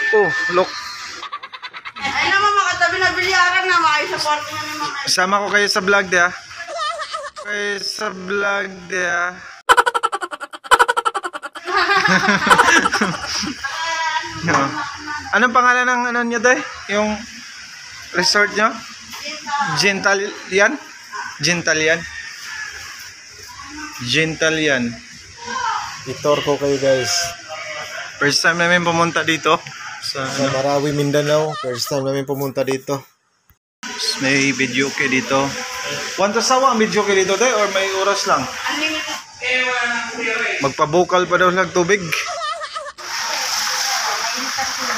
Oh, look. Ay naman makatabi na bilyaran na makisupport niya ni Mama. Sama ko kayo sa vlog de ah. Kayo sa vlog de ah. No. Anong pangalan ng ano niyo day? Yung resort niyo? Gentalian? Gentalian? Gentalian. Itor ko kayo guys. First time namin pumunta dito sa Sa Marawi, Mindanao. First time namin pumunta dito. may video kay dito. Wanta sawa ang video kay dito day or may oras lang? Magpabukal pa daw ng tubig.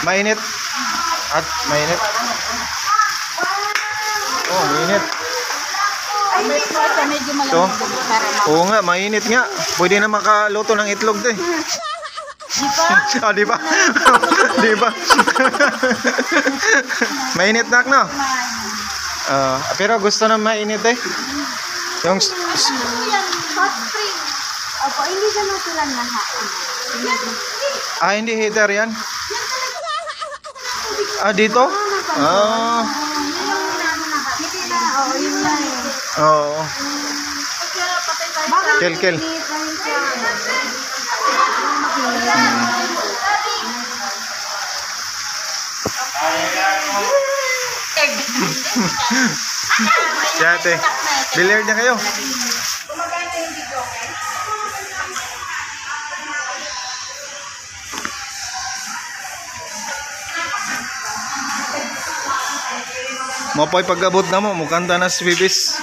Mainit. At mainit. Oh, mainit. Ay, medyo So, malamig para oo nga, mainit nga. Pwede na makaluto ng itlog day. Di ba? Ah, di ba? Di ba? Mainit na no? Pero gusto na mainit eh. Yung Hot spring. Opo, hindi naman sila lahat. hindi heater yan. Dito? Hindi na, yun na eh. Oo. Bakit Kel. mainit na yun siya? Si ate. Billiard na kayo. Mapoy pag-abot na mo, mukanta na si Bibis.